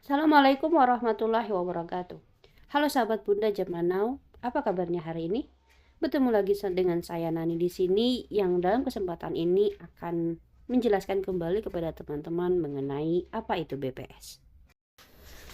Assalamualaikum warahmatullahi wabarakatuh. Halo sahabat Bunda Zaman Now, apa kabarnya hari ini? Bertemu lagi dengan saya Nani di sini yang dalam kesempatan ini akan menjelaskan kembali kepada teman-teman mengenai apa itu BPS.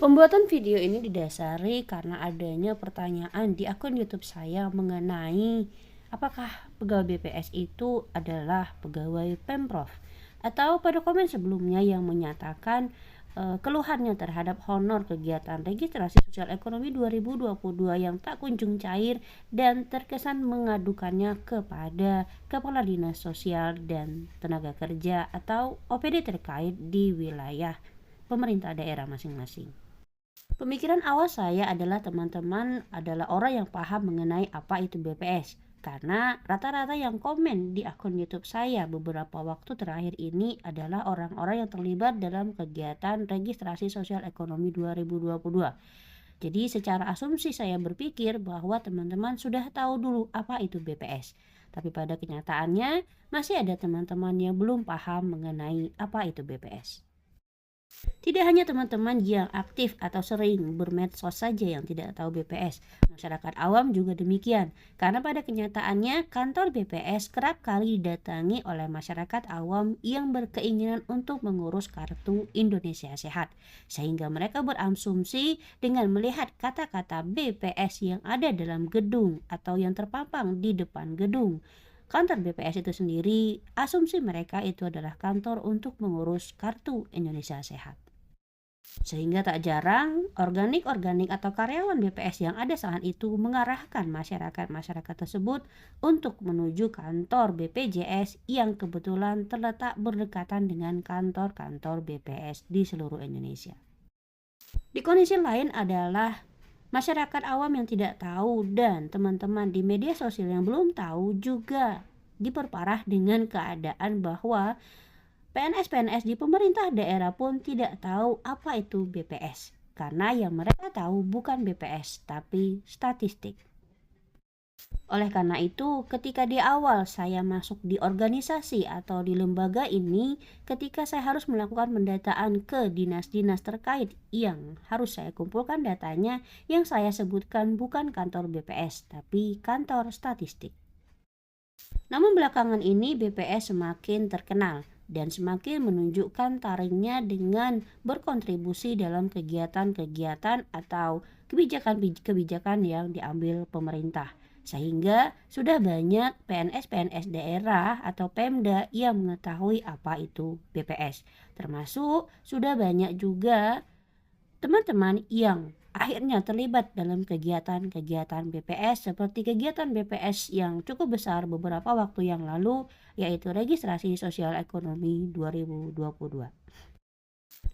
Pembuatan video ini didasari karena adanya pertanyaan di akun YouTube saya mengenai apakah pegawai BPS itu adalah pegawai Pemprov, atau pada komen sebelumnya yang menyatakan keluhannya terhadap honor kegiatan registrasi sosial ekonomi 2022 yang tak kunjung cair dan terkesan mengadukannya kepada Kepala Dinas Sosial dan Tenaga Kerja atau OPD terkait di wilayah pemerintah daerah masing-masing. Pemikiran awal saya adalah teman-teman adalah orang yang paham mengenai apa itu BPS, karena rata-rata yang komen di akun YouTube saya beberapa waktu terakhir ini adalah orang-orang yang terlibat dalam kegiatan registrasi sosial ekonomi 2022. Jadi secara asumsi saya berpikir bahwa teman-teman sudah tahu dulu apa itu BPS. Tapi pada kenyataannya masih ada teman-teman yang belum paham mengenai apa itu BPS. Tidak hanya teman-teman yang aktif atau sering bermedsos saja yang tidak tahu BPS, masyarakat awam juga demikian. Karena pada kenyataannya kantor BPS kerap kali didatangi oleh masyarakat awam yang berkeinginan untuk mengurus kartu Indonesia Sehat. Sehingga mereka berasumsi dengan melihat kata-kata BPS yang ada dalam gedung atau yang terpampang di depan gedung kantor BPS itu sendiri, asumsi mereka itu adalah kantor untuk mengurus kartu Indonesia Sehat. Sehingga tak jarang organik atau karyawan BPS yang ada saat itu mengarahkan masyarakat tersebut untuk menuju kantor BPJS yang kebetulan terletak berdekatan dengan kantor-kantor BPS di seluruh Indonesia. Di kondisi lain adalah masyarakat awam yang tidak tahu dan teman-teman di media sosial yang belum tahu juga diperparah dengan keadaan bahwa PNS di pemerintah daerah pun tidak tahu apa itu BPS, karena yang mereka tahu bukan BPS tapi statistik. Oleh karena itu, ketika di awal saya masuk di organisasi atau di lembaga ini, ketika saya harus melakukan pendataan ke dinas-dinas terkait yang harus saya kumpulkan datanya, yang saya sebutkan bukan kantor BPS, tapi kantor statistik. Namun belakangan ini BPS semakin terkenal dan semakin menunjukkan taringnya dengan berkontribusi dalam kegiatan-kegiatan atau kebijakan-kebijakan yang diambil pemerintah. Sehingga sudah banyak PNS daerah atau Pemda yang mengetahui apa itu BPS. Termasuk sudah banyak juga teman-teman yang akhirnya terlibat dalam kegiatan-kegiatan BPS seperti kegiatan BPS yang cukup besar beberapa waktu yang lalu, yaitu registrasi sosial ekonomi 2022.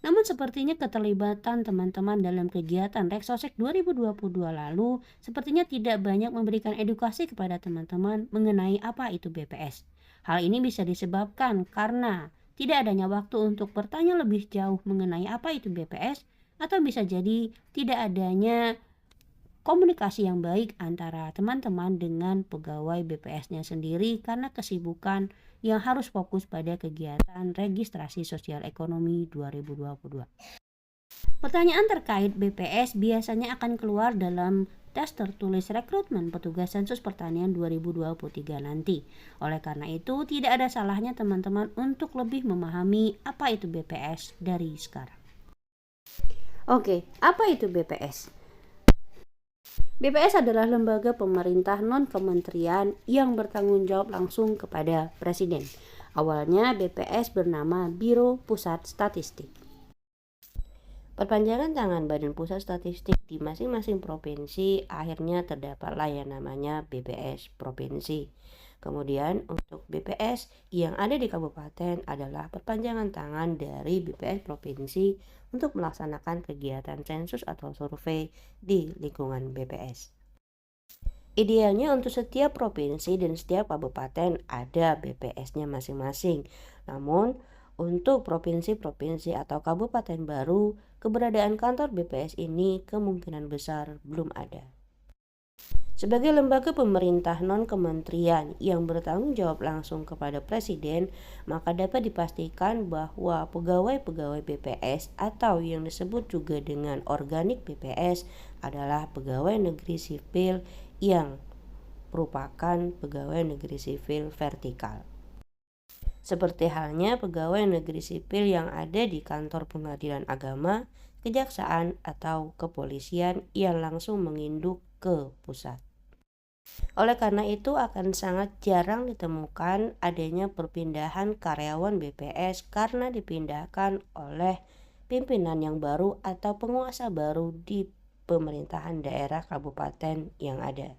Namun sepertinya keterlibatan teman-teman dalam kegiatan Reksosek 2022 lalu sepertinya tidak banyak memberikan edukasi kepada teman-teman mengenai apa itu BPS. Hal ini bisa disebabkan karena tidak adanya waktu untuk bertanya lebih jauh mengenai apa itu BPS, atau bisa jadi tidak adanya komunikasi yang baik antara teman-teman dengan pegawai BPS-nya sendiri karena kesibukan yang harus fokus pada kegiatan registrasi sosial ekonomi 2022. Pertanyaan terkait BPS biasanya akan keluar dalam tes tertulis rekrutmen petugas sensus pertanian 2023 nanti. Oleh karena itu, tidak ada salahnya teman-teman untuk lebih memahami apa itu BPS dari sekarang. Oke, apa itu BPS? BPS adalah lembaga pemerintah non-kementerian yang bertanggung jawab langsung kepada Presiden. Awalnya BPS bernama Biro Pusat Statistik. Perpanjangan tangan Badan Pusat Statistik di masing-masing provinsi akhirnya terdapatlah yang namanya BPS Provinsi. Kemudian untuk BPS yang ada di kabupaten adalah perpanjangan tangan dari BPS Provinsi untuk melaksanakan kegiatan sensus atau survei di lingkungan BPS. Idealnya untuk setiap provinsi dan setiap kabupaten ada BPS-nya masing-masing. Namun untuk provinsi-provinsi atau kabupaten baru, keberadaan kantor BPS ini kemungkinan besar belum ada. Sebagai lembaga pemerintah non-kementerian yang bertanggung jawab langsung kepada Presiden, maka dapat dipastikan bahwa pegawai-pegawai BPS atau yang disebut juga dengan organik BPS adalah pegawai negeri sipil yang merupakan pegawai negeri sipil vertikal. Seperti halnya pegawai negeri sipil yang ada di kantor pengadilan agama, kejaksaan, atau kepolisian yang langsung menginduk ke pusat. Oleh karena itu akan sangat jarang ditemukan adanya perpindahan karyawan BPS karena dipindahkan oleh pimpinan yang baru atau penguasa baru di pemerintahan daerah kabupaten yang ada.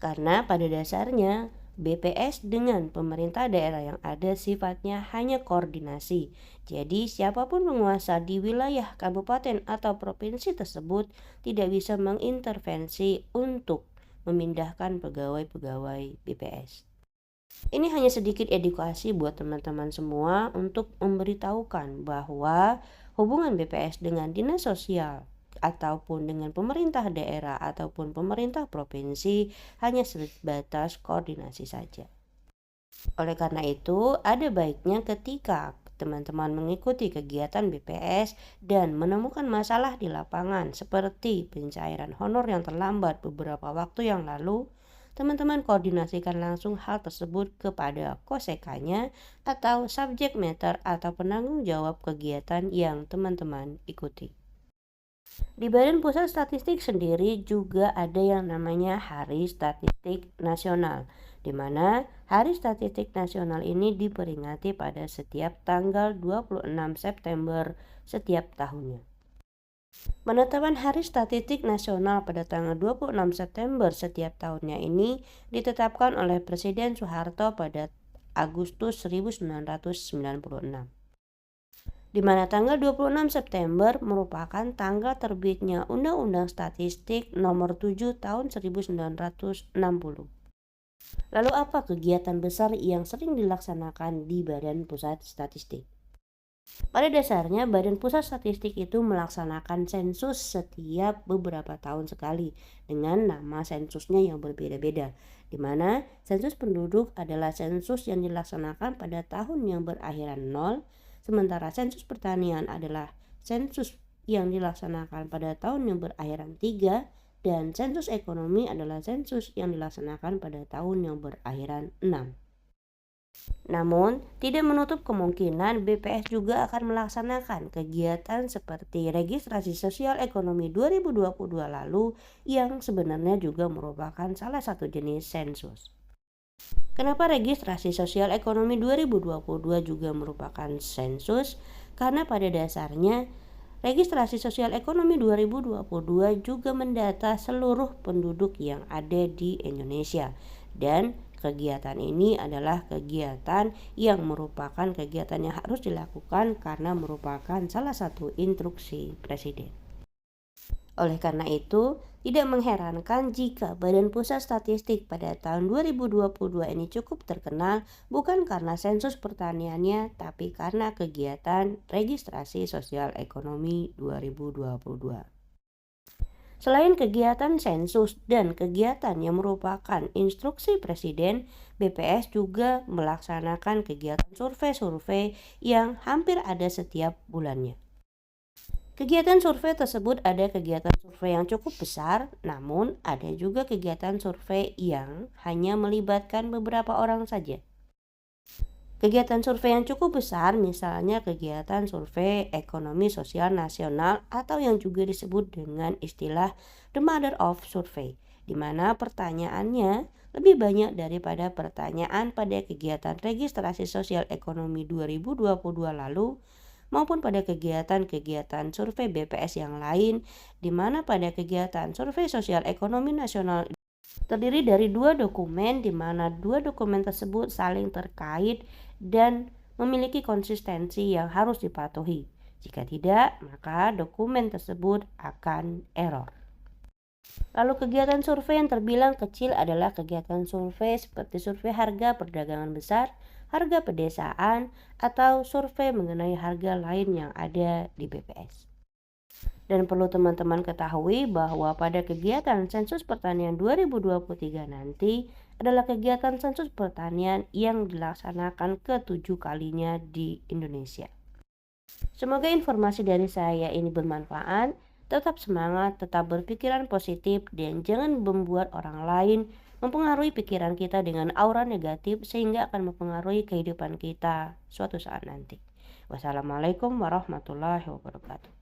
Karena pada dasarnya BPS dengan pemerintah daerah yang ada sifatnya hanya koordinasi. Jadi siapapun penguasa di wilayah kabupaten atau provinsi tersebut tidak bisa mengintervensi untuk memindahkan pegawai-pegawai BPS. Ini hanya sedikit edukasi buat teman-teman semua untuk memberitahukan bahwa hubungan BPS dengan dinas sosial ataupun dengan pemerintah daerah ataupun pemerintah provinsi hanya sebatas koordinasi saja. Oleh karena itu, ada baiknya ketika teman-teman mengikuti kegiatan BPS dan menemukan masalah di lapangan seperti pencairan honor yang terlambat beberapa waktu yang lalu, teman-teman koordinasikan langsung hal tersebut kepada kosekanya atau subject matter atau penanggung jawab kegiatan yang teman-teman ikuti. Di Badan Pusat Statistik sendiri juga ada yang namanya Hari Statistik Nasional, di mana Hari Statistik Nasional ini diperingati pada setiap tanggal 26 September setiap tahunnya. Penetapan Hari Statistik Nasional pada tanggal 26 September setiap tahunnya ini ditetapkan oleh Presiden Soeharto pada Agustus 1996. Di mana tanggal 26 September merupakan tanggal terbitnya Undang-Undang Statistik Nomor 7 Tahun 1960. Lalu apa kegiatan besar yang sering dilaksanakan di Badan Pusat Statistik? Pada dasarnya Badan Pusat Statistik itu melaksanakan sensus setiap beberapa tahun sekali dengan nama sensusnya yang berbeda-beda, di mana sensus penduduk adalah sensus yang dilaksanakan pada tahun yang berakhiran 0, sementara sensus pertanian adalah sensus yang dilaksanakan pada tahun yang berakhiran 3, dan sensus ekonomi adalah sensus yang dilaksanakan pada tahun yang berakhiran 6. Namun, tidak menutup kemungkinan BPS juga akan melaksanakan kegiatan seperti registrasi sosial ekonomi 2022 lalu yang sebenarnya juga merupakan salah satu jenis sensus. Kenapa registrasi sosial ekonomi 2022 juga merupakan sensus? Karena pada dasarnya registrasi sosial ekonomi 2022 juga mendata seluruh penduduk yang ada di Indonesia, dan kegiatan ini adalah kegiatan yang merupakan kegiatan yang harus dilakukan karena merupakan salah satu instruksi Presiden. Oleh karena itu, tidak mengherankan jika Badan Pusat Statistik pada tahun 2022 ini cukup terkenal bukan karena sensus pertaniannya, tapi karena kegiatan registrasi sosial ekonomi 2022. Selain kegiatan sensus dan kegiatan yang merupakan instruksi Presiden, BPS juga melaksanakan kegiatan survei-survei yang hampir ada setiap bulannya. Kegiatan survei tersebut ada kegiatan survei yang cukup besar, namun ada juga kegiatan survei yang hanya melibatkan beberapa orang saja. Kegiatan survei yang cukup besar misalnya kegiatan survei ekonomi sosial nasional atau yang juga disebut dengan istilah the mother of survey, di mana pertanyaannya lebih banyak daripada pertanyaan pada kegiatan registrasi sosial ekonomi 2022 lalu maupun pada kegiatan-kegiatan survei BPS yang lain, di mana pada kegiatan survei sosial ekonomi nasional terdiri dari 2 dokumen, di mana 2 dokumen tersebut saling terkait dan memiliki konsistensi yang harus dipatuhi. Jika tidak, maka dokumen tersebut akan error. Lalu kegiatan survei yang terbilang kecil adalah kegiatan survei seperti survei harga perdagangan besar, harga pedesaan, atau survei mengenai harga lain yang ada di BPS. Dan perlu teman-teman ketahui bahwa pada kegiatan sensus pertanian 2023 nanti adalah kegiatan sensus pertanian yang dilaksanakan ke-7 kalinya di Indonesia. Semoga informasi dari saya ini bermanfaat. Tetap semangat, tetap berpikiran positif, dan jangan membuat orang lain mempengaruhi pikiran kita dengan aura negatif sehingga akan mempengaruhi kehidupan kita suatu saat nanti. Wassalamualaikum warahmatullahi wabarakatuh.